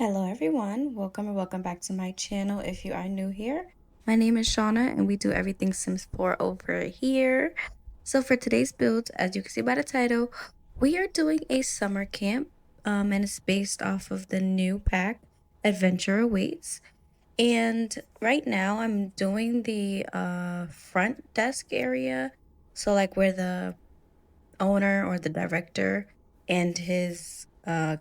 Hello everyone, welcome or welcome back to my channel if you are new here. My name is Shauna and we do everything Sims 4 over here. So for today's build, as you can see by the title, we are doing a summer camp and it's based off of the new pack, Adventure Awaits. And right now I'm doing the front desk area. So like where the owner or the director and his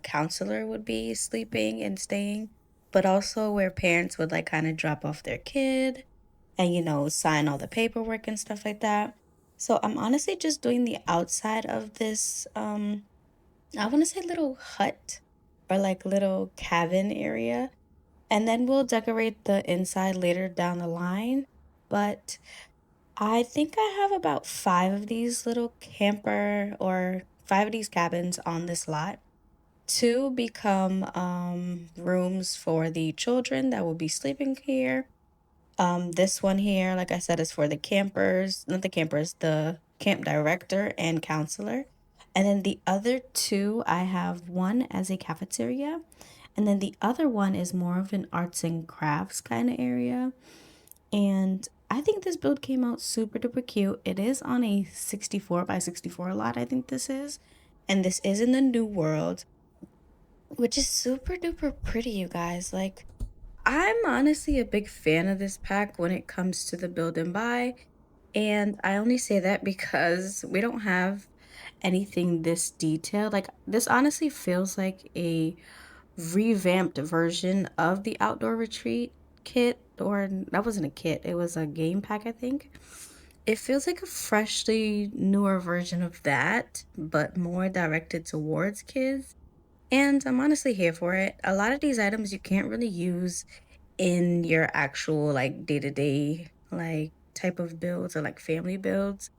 counselor would be sleeping and staying, but also where parents would like kind of drop off their kid and sign all the paperwork and stuff like that. So I'm honestly just doing the outside of this I want to say little hut or like little cabin area, and then we'll decorate the inside later down the line. But I think I have about five of these little camper or five of these cabins on this lot. Two become rooms for the children that will be sleeping here. This one here, like I said, is for the campers, not the campers, the camp director and counselor. And then the other two, I have one as a cafeteria, and then the other one is more of an arts and crafts kind of area. And I think this build came out super duper cute. It is on a 64 by 64 lot, I think this is. And this is in the new world, which is super duper pretty, you guys. Like, I'm honestly a big fan of this pack when it comes to the build and buy. And I only say that because we don't have anything this detailed. Like, this honestly feels like a revamped version of the outdoor retreat kit, or that wasn't a kit, it was a game pack, I think. It feels like a freshly newer version of that, but more directed towards kids. And I'm honestly here for it. A lot of these items you can't really use in your actual like day-to-day like type of builds or like family builds.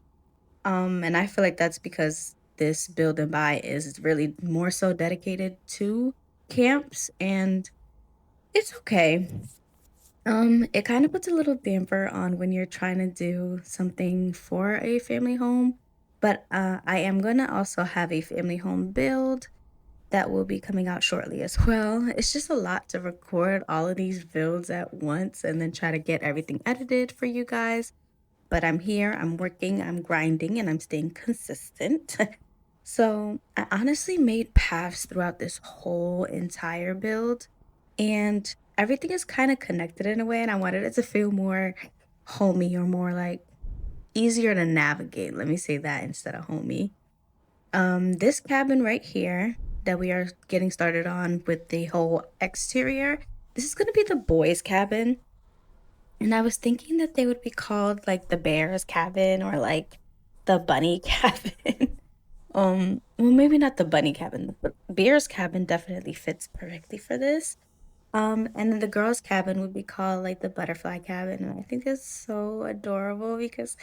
And I feel like that's because this build and buy is really more so dedicated to camps, and it's okay. It kind of puts a little damper on when you're trying to do something for a family home, but I am gonna also have a family home build that will be coming out shortly as well. It's just a lot to record all of these builds at once and then try to get everything edited for you guys. But I'm here, I'm working, I'm grinding, and I'm staying consistent. So I honestly made paths throughout this whole entire build, and everything is kind of connected in a way, and I wanted it to feel more homey or more like easier to navigate. Let me say that instead of homey. This cabin right here that we are getting started on with the whole exterior, this is going to be the boys' cabin. And I was thinking that they would be called like the bear's cabin or like the bunny cabin. Well, maybe not the bunny cabin, but bear's cabin definitely fits perfectly for this. And then the girls' cabin would be called like the butterfly cabin. And I think it's so adorable because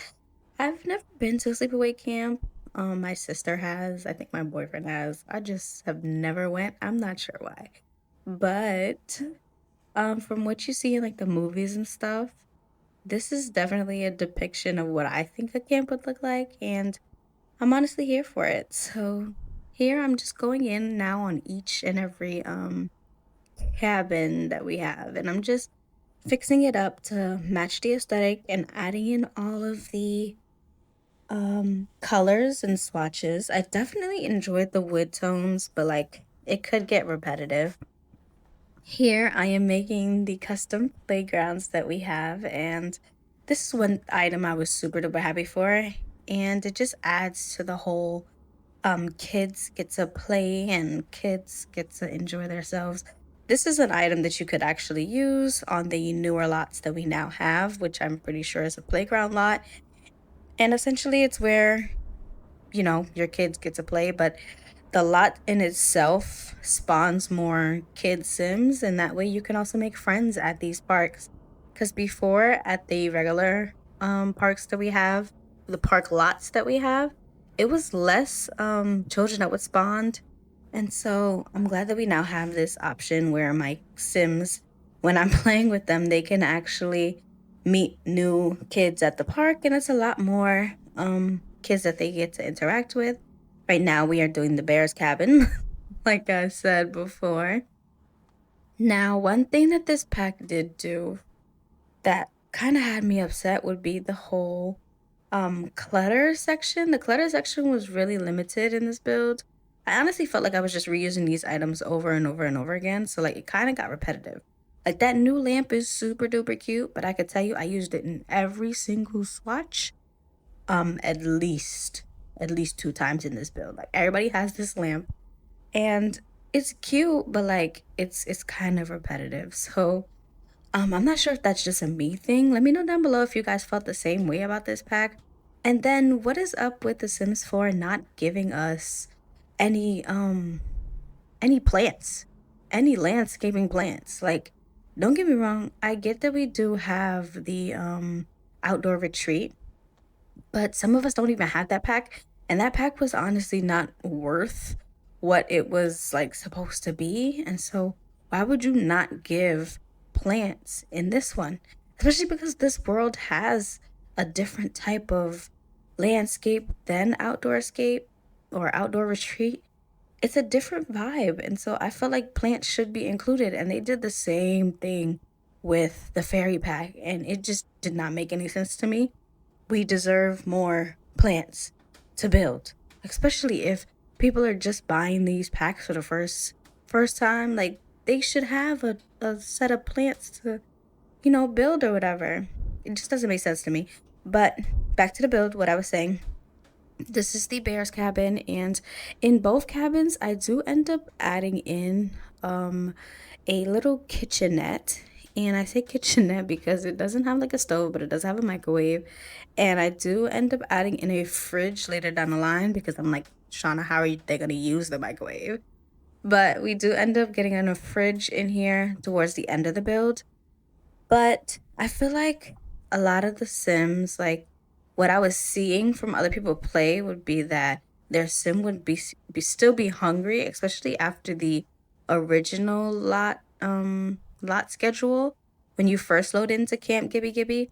I've never been to a sleepaway camp. My sister has, I think my boyfriend has. I just have never went. I'm not sure why. But from what you see in like the movies and stuff, this is definitely a depiction of what I think a camp would look like, and I'm honestly here for it. So here I'm just going in now on each and every cabin that we have, and I'm just fixing it up to match the aesthetic and adding in all of the colors and swatches. I definitely enjoyed the wood tones, but like it could get repetitive. Here I am making the custom playgrounds that we have, and this is one item I was super duper happy for, and it just adds to the whole kids get to play and kids get to enjoy themselves. This is an item that you could actually use on the newer lots that we now have, which I'm pretty sure is a playground lot. And essentially it's where, your kids get to play, but the lot in itself spawns more kid sims, and that way you can also make friends at these parks. Because before, at the regular parks that we have, the park lots that we have, it was less children that would spawn. And so I'm glad that we now have this option where my sims, when I'm playing with them, they can actually meet new kids at the park, and it's a lot more kids that they get to interact with. Right now, we are doing the bear's cabin, like I said before. Now, one thing that this pack did do that kind of had me upset would be the whole clutter section. The clutter section was really limited in this build. I honestly felt like I was just reusing these items over and over and over again, so like it kind of got repetitive. Like that new lamp is super duper cute, but I could tell you I used it in every single swatch at least 2 times in this build. Like everybody has this lamp and it's cute, but like it's kind of repetitive. So I'm not sure if that's just a me thing. Let me know down below if you guys felt the same way about this pack. And then what is up with The Sims 4 not giving us any any plants, any landscaping plants? Like, don't get me wrong, I get that we do have the outdoor retreat, but some of us don't even have that pack. And that pack was honestly not worth what it was like supposed to be. And so why would you not give plants in this one? Especially because this world has a different type of landscape than outdoor escape or outdoor retreat. It's a different vibe. And so I felt like plants should be included. And they did the same thing with the fairy pack. And it just did not make any sense to me. We deserve more plants to build, especially if people are just buying these packs for the first time. Like they should have a set of plants to, build or whatever. It just doesn't make sense to me. But back to the build, what I was saying. This is the bear's cabin, and in both cabins I do end up adding in a little kitchenette. And I say kitchenette because it doesn't have like a stove, but it does have a microwave. And I do end up adding in a fridge later down the line because I'm like, Shauna, how are they gonna use the microwave? But we do end up getting in a fridge in here towards the end of the build. But I feel like a lot of the Sims, like what I was seeing from other people play, would be that their Sim would be still be hungry, especially after the original lot schedule when you first load into Camp Gibby Gibby,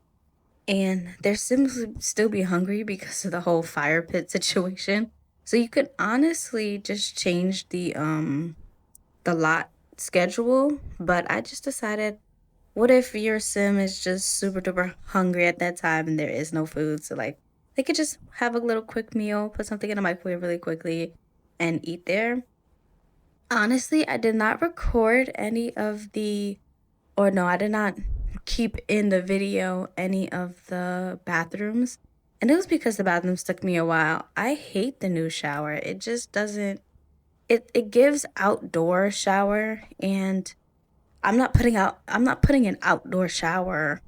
and their Sims would still be hungry because of the whole fire pit situation. So you could honestly just change the lot schedule, but I just decided, what if your sim is just super duper hungry at that time and there is no food? So like they could just have a little quick meal, put something in the microwave really quickly and eat there. Honestly, I did not record any of the or no, I did not keep in the video any of the bathrooms. And it was because the bathrooms took me a while. I hate the new shower. It just doesn't it gives outdoor shower, and I'm not putting an outdoor shower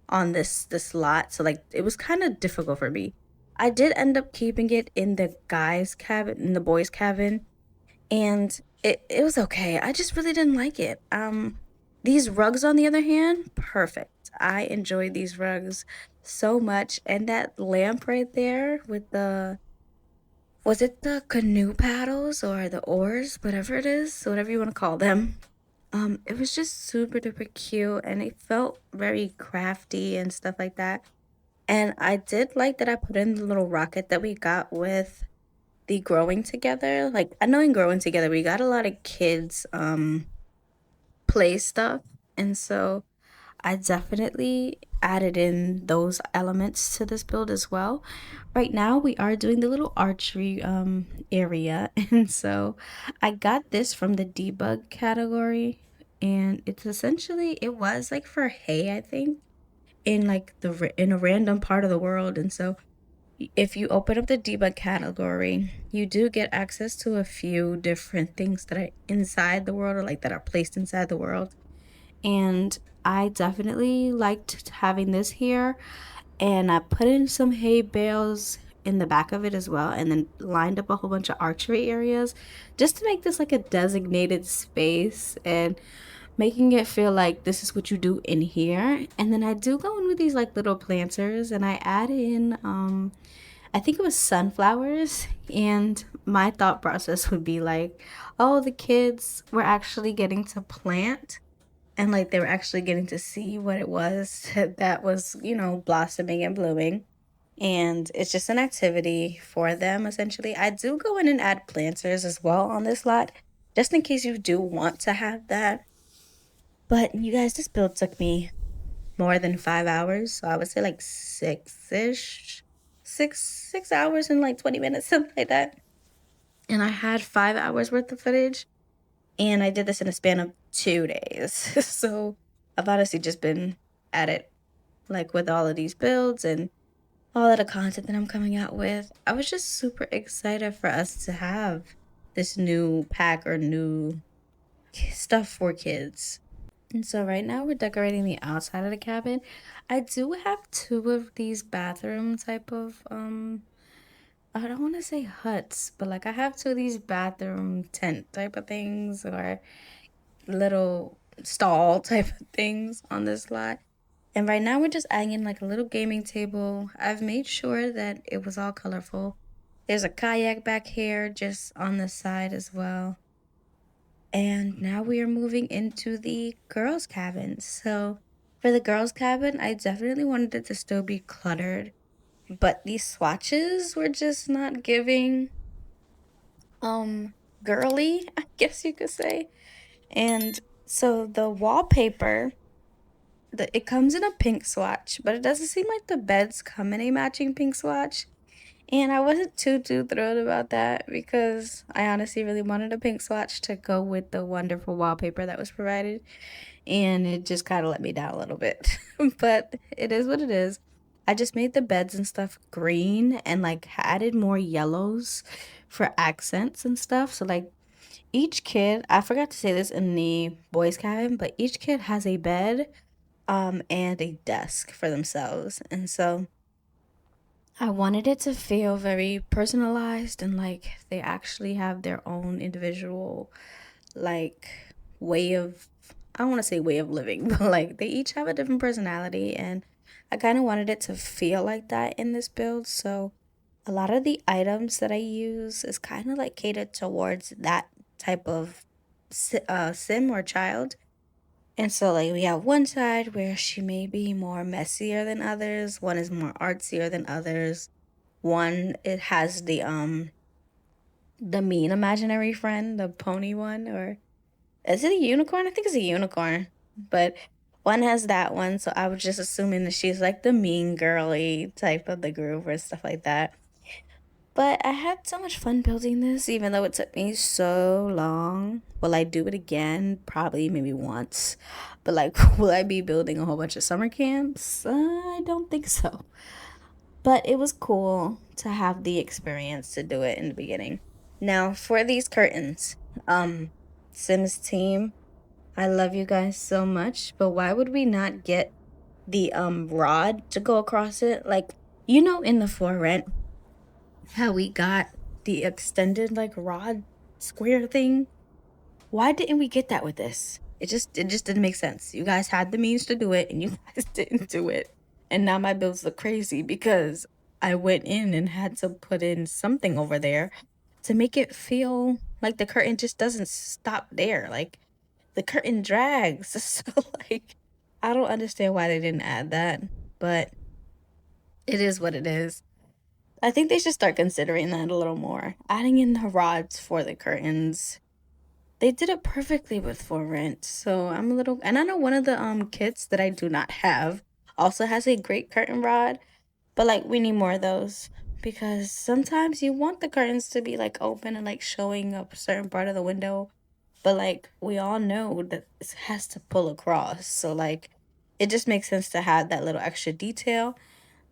on this lot. So like it was kind of difficult for me. I did end up keeping it in the guys cabin, in the boys cabin, and it was okay. I just really didn't like it. These rugs on the other hand, perfect. I enjoyed these rugs so much, and that lamp right there with the, was it the canoe paddles or the oars, whatever it is, whatever you want to call them. It was just super duper cute and it felt very crafty and stuff like that. And I did like that I put in the little rocket that we got with the growing together. Like I know in growing together we got a lot of kids play stuff. And so I definitely added in those elements to this build as well. Right now we are doing the little archery area and so I got this from the debug category, and it's essentially, it was like for hay I think, in like in a random part of the world. And so if you open up the debug category, you do get access to a few different things that are inside the world or like that are placed inside the world. And I definitely liked having this here, and I put in some hay bales in the back of it as well, and then lined up a whole bunch of archery areas just to make this like a designated space and making it feel like this is what you do in here. And then I do go in with these like little planters, and I add in I think it was sunflowers. And my thought process would be like, oh, the kids were actually getting to plant, and like they were actually getting to see what it was that was, blossoming and blooming. And it's just an activity for them essentially. I do go in and add planters as well on this lot, just in case you do want to have that. But you guys, this build took me more than 5 hours. So I would say like six-ish, 6 hours and like 20 minutes, something like that. And I had 5 hours worth of footage. And I did this in a span of 2 days. So I've honestly just been at it, like with all of these builds and all of the content that I'm coming out with. I was just super excited for us to have this new pack or new stuff for kids. And so right now we're decorating the outside of the cabin. I do have two of these bathroom type of I don't want to say huts, but like I have two of these bathroom tent type of things or little stall type of things on this lot. And right now we're just adding in like a little gaming table. I've made sure that it was all colorful. There's a kayak back here just on the side as well. And now we are moving into the girls' cabin. So for the girls' cabin, I definitely wanted it to still be cluttered, but these swatches were just not giving girly, I guess you could say. And so the wallpaper, it comes in a pink swatch, but it doesn't seem like the beds come in a matching pink swatch. And I wasn't too thrilled about that because I honestly really wanted a pink swatch to go with the wonderful wallpaper that was provided. And it just kind of let me down a little bit. But it is what it is. I just made the beds and stuff green and like added more yellows for accents and stuff. So like each kid, I forgot to say this in the boys cabin, but each kid has a bed and a desk for themselves. And so I wanted it to feel very personalized and like they actually have their own individual like way of, I don't want to say way of living, but like they each have a different personality and I kind of wanted it to feel like that in this build. So a lot of the items that I use is kind of like catered towards that type of sim or child. And so like we have one side where she may be more messier than others, one is more artsier than others. One, it has the mean imaginary friend, the pony one, or is it a unicorn? I think it's a unicorn. But one has that one, so I was just assuming that she's like the mean girly type of the group or stuff like that. But I had so much fun building this, even though it took me so long. Will I do it again? Probably maybe once. But like, will I be building a whole bunch of summer camps? I don't think so. But it was cool to have the experience to do it in the beginning. Now, for these curtains, Sims team, I love you guys so much, but why would we not get the rod to go across it? Like, in the for rent, how we got the extended like rod square thing. Why didn't we get that with this? It just didn't make sense. You guys had the means to do it and you guys didn't do it. And now my bills look crazy because I went in and had to put in something over there to make it feel like the curtain just doesn't stop there. Like the curtain drags. So like I don't understand why they didn't add that, but it is what it is. I think they should start considering that a little more. Adding in the rods for the curtains. They did it perfectly with For Rent. So I'm a little, and I know one of the kits that I do not have also has a great curtain rod, but like we need more of those because sometimes you want the curtains to be like open and like showing up a certain part of the window, but like we all know that it has to pull across. So like it just makes sense to have that little extra detail.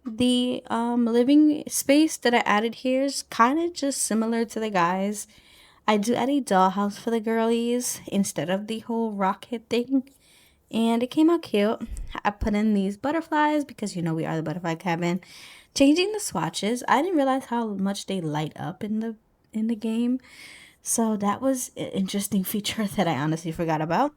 The living space that I added here is kind of just similar to the guys. I do add a dollhouse for the girlies instead of the whole rocket thing. And it came out cute. I put in these butterflies because we are the butterfly cabin. Changing the swatches. I didn't realize how much they light up in the game. So that was an interesting feature that I honestly forgot about.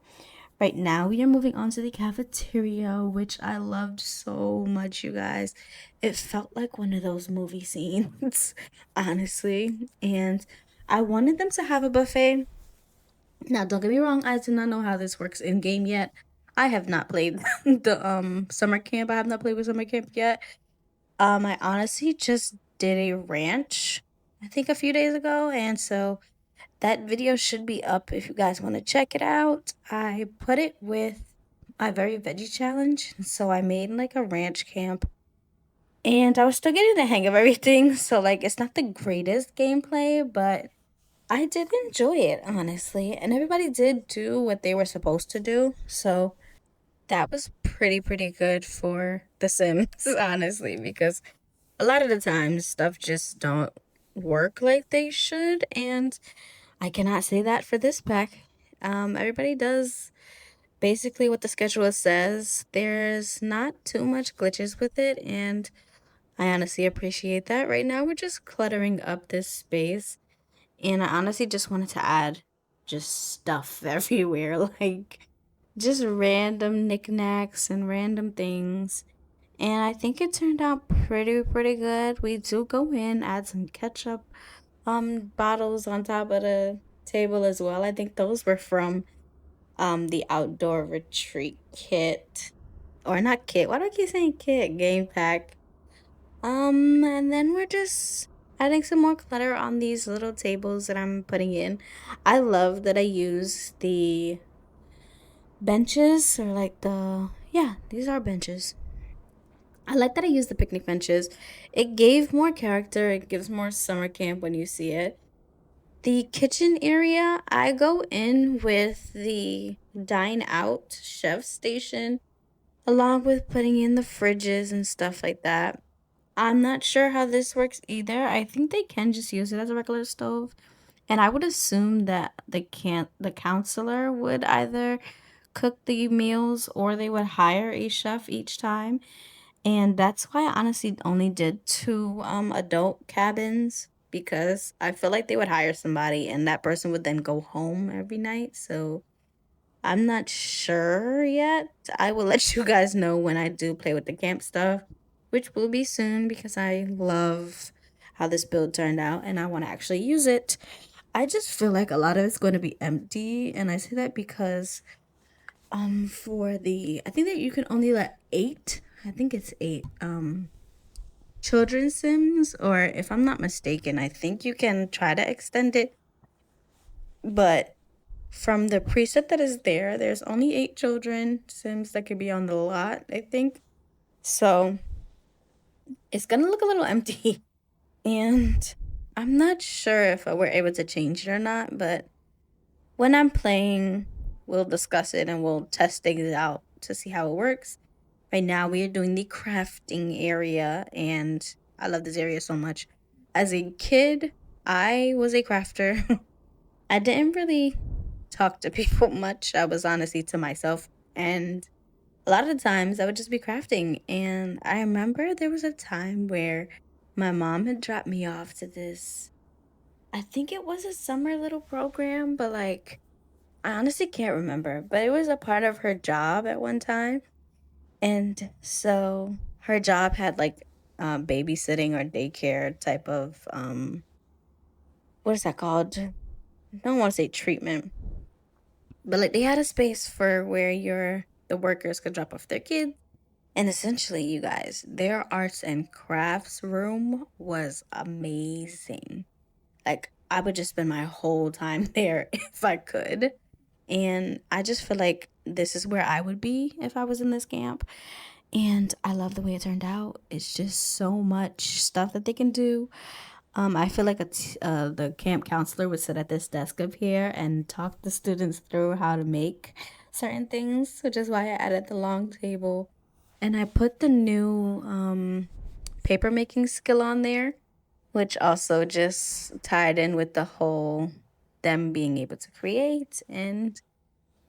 Right now, we are moving on to the cafeteria, which I loved so much, you guys. It felt like one of those movie scenes, honestly. And I wanted them to have a buffet. Now, don't get me wrong, I do not know how this works in game yet. I have not played the summer camp. I have not played with summer camp yet. I honestly just did a ranch, I think a few days ago, and so that video should be up if you guys want to check it out. I put it with my very veggie challenge. So I made like a ranch camp and I was still getting the hang of everything. So like it's not the greatest gameplay, but I did enjoy it, honestly. And everybody did do what they were supposed to do. So that was pretty good for The Sims, honestly, because a lot of the times stuff just don't work like they should, and I cannot say that for this pack. Everybody does basically what the schedule says. There's not too much glitches with it, and I honestly appreciate that. Right now, we're just cluttering up this space, and I honestly just wanted to add just stuff everywhere, like just random knickknacks and random things. And I think it turned out pretty good. We do go in, add some ketchup bottles on top of the table as well. I think those were from the outdoor retreat kit. Or not kit. Why do I keep saying kit? Game pack. And then we're just adding some more clutter on these little tables that I'm putting in. I love that I use the benches or like yeah, these are benches. I like that I use the picnic benches. It gave more character. It gives more summer camp when you see it. The kitchen area, I go in with the dine out chef station along with putting in the fridges and stuff like that. I'm not sure how this works either. I think they can just use it as a regular stove. And I would assume that the counselor would either cook the meals or they would hire a chef each time. And that's why I honestly only did two adult cabins because I feel like they would hire somebody and that person would then go home every night. So I'm not sure yet. I will let you guys know when I do play with the camp stuff, which will be soon because I love how this build turned out and I want to actually use it. I just feel like a lot of it's going to be empty, and I say that because for the I think that you can only let eight. I think it's eight children sims, or if I'm not mistaken, I think you can try to extend it, but from the preset that is there, there's only 8 children sims that could be on the lot, I think. So it's gonna look a little empty. And I'm not sure if we're able to change it or not, but when I'm playing, we'll discuss it and we'll test things out to see how it works. Right now, we are doing the crafting area, and I love this area so much. As a kid, I was a crafter. I didn't really talk to people much. I was honestly to myself, and a lot of the times I would just be crafting. And I remember there was a time where my mom had dropped me off to this, I think it was a summer little program, but like, I honestly can't remember, but it was a part of her job at one time. And so her job had like babysitting or daycare type of what is that called? I don't want to say treatment, but like they had a space for where the workers could drop off their kids. And essentially, you guys, their arts and crafts room was amazing. Like I would just spend my whole time there if I could. And I just feel like this is where I would be if I was in this camp. And I love the way it turned out. It's just so much stuff that they can do. I feel like the camp counselor would sit at this desk up here and talk the students through how to make certain things, which is why I added the long table. And I put the new paper making skill on there, which also just tied in with the whole them being able to create and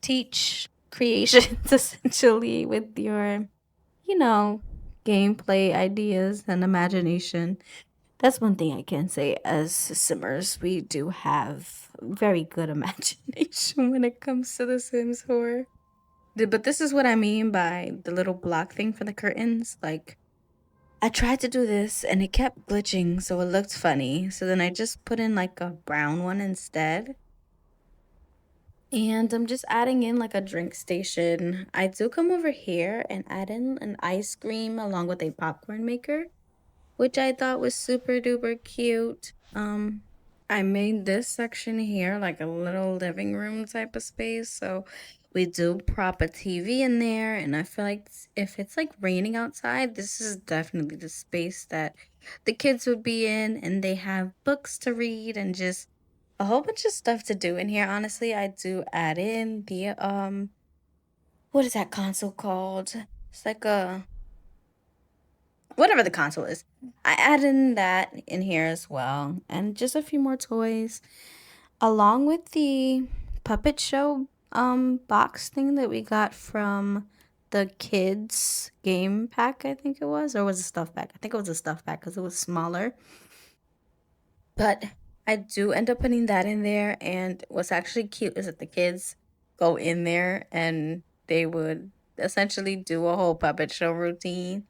teach creations essentially with your, you know, gameplay ideas and imagination. That's one thing I can say as simmers. We do have very good imagination when it comes to The Sims 4. But this is what I mean by the little block thing for the curtains. Like, I tried to do this and it kept glitching, so it looked funny. So then I just put in like a brown one instead. And I'm just adding in like a drink station. I do come over here and add in an ice cream along with a popcorn maker, which I thought was super duper cute. I made this section here like a little living room type of space. So we do prop a TV in there. And I feel like if it's like raining outside, this is definitely the space that the kids would be in. And they have books to read and just a whole bunch of stuff to do in here. Honestly, I do add in the, what is that console called? It's like a, whatever the console is. I add in that in here as well. And just a few more toys along with the puppet show box thing that we got from the kids game pack, I think it was, or was it a stuff pack? I think it was a stuff pack because it was smaller. But I do end up putting that in there, and what's actually cute is that the kids go in there and they would essentially do a whole puppet show routine.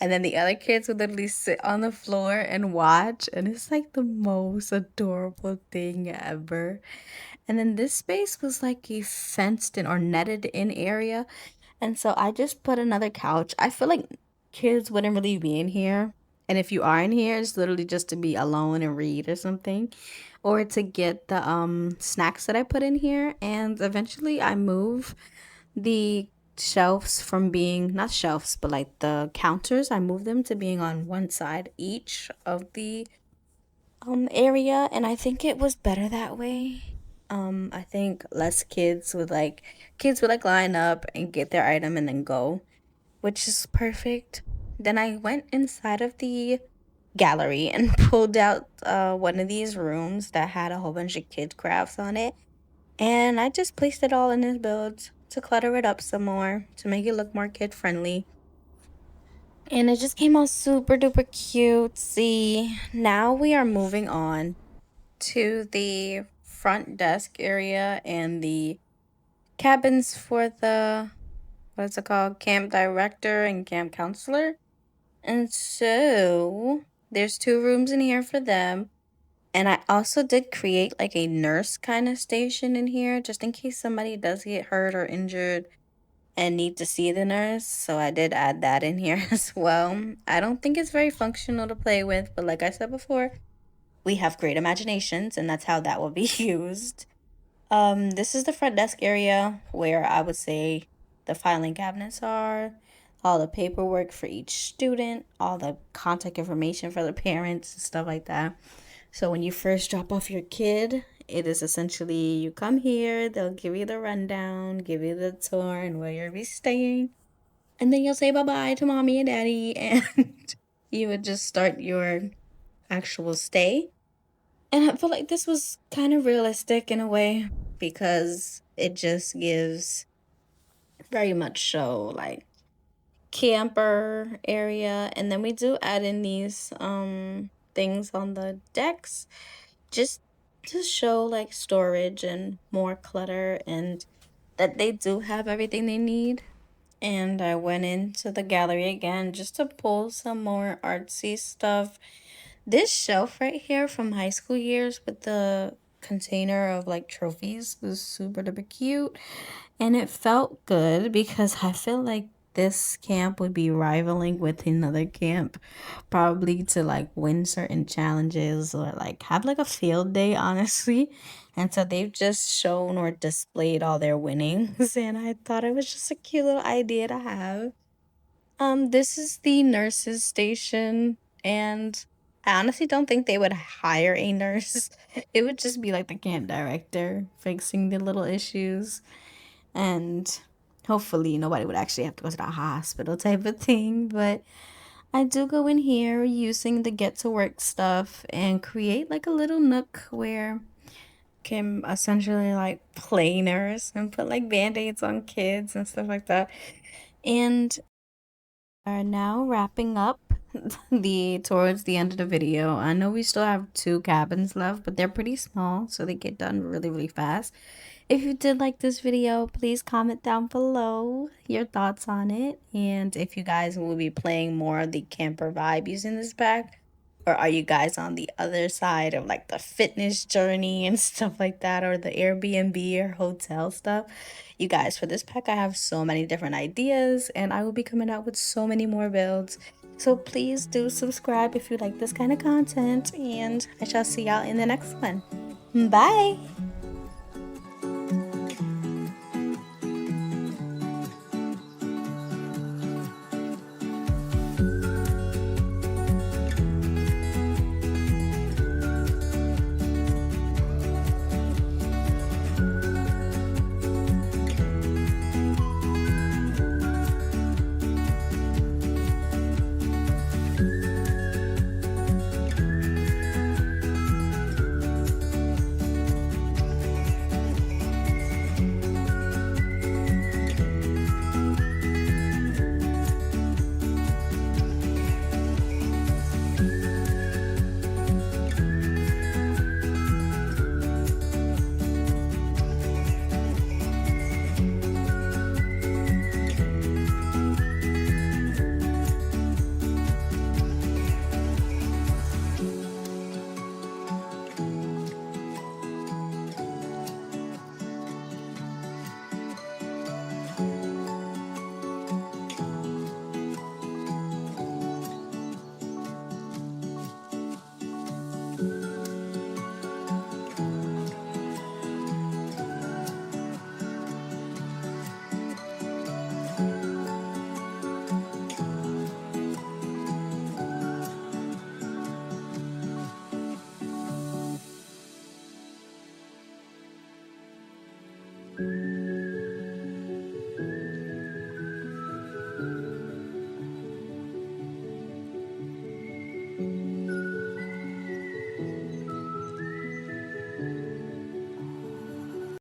And then the other kids would literally sit on the floor and watch, and it's like the most adorable thing ever. And then this space was like a fenced in or netted in area. And so I just put another couch. I feel like kids wouldn't really be in here. And if you are in here, it's literally just to be alone and read or something. Or to get the snacks that I put in here. And eventually I move the shelves from being not shelves, but like the counters. I move them to being on one side each of the area, and I think it was better that way. I think less kids would like line up and get their item and then go, which is perfect. Then I went inside of the gallery and pulled out one of these rooms that had a whole bunch of kid crafts on it, and I just placed it all in this build to clutter it up some more to make it look more kid friendly. And it just came out super duper cute. See, now we are moving on to the front desk area and the cabins for the what's it called, camp director and camp counselor. And so there's two rooms in here for them. And I also did create like a nurse kind of station in here just in case somebody does get hurt or injured and need to see the nurse. So I did add that in here as well. I don't think it's very functional to play with, but like I said before, we have great imaginations, and that's how that will be used. This is the front desk area where I would say the filing cabinets are, all the paperwork for each student, all the contact information for the parents, and stuff like that. So when you first drop off your kid, it is essentially you come here, they'll give you the rundown, give you the tour and where you'll be staying, and then you'll say bye bye to mommy and daddy, and you would just start your actual stay. And I feel like this was kind of realistic in a way because it just gives very much so like camper area. And then we do add in these things on the decks just to show like storage and more clutter and that they do have everything they need. And I went into the gallery again just to pull some more artsy stuff. This shelf right here from high school years with the container of like trophies was super duper cute. And it felt good because I feel like this camp would be rivaling with another camp, probably to like win certain challenges or like have like a field day, honestly. And so they've just shown or displayed all their winnings. And I thought it was just a cute little idea to have. This is the nurses station, and I honestly don't think they would hire a nurse. It would just be like the camp director fixing the little issues, and hopefully nobody would actually have to go to the hospital type of thing. But I do go in here using the get to work stuff and create like a little nook where can essentially like play nurse and put like band-aids on kids and stuff like that. And are now wrapping up the towards the end of the video. I know we still have two cabins left, but they're pretty small, so they get done really, really fast. If you did like this video, please comment down below your thoughts on it. And if you guys will be playing more of the camper vibe using this pack, or are you guys on the other side of like the fitness journey and stuff like that, or the Airbnb or hotel stuff? You guys, for this pack, I have so many different ideas, and I will be coming out with so many more builds. So please do subscribe if you like this kind of content, and I shall see y'all in the next one. Bye!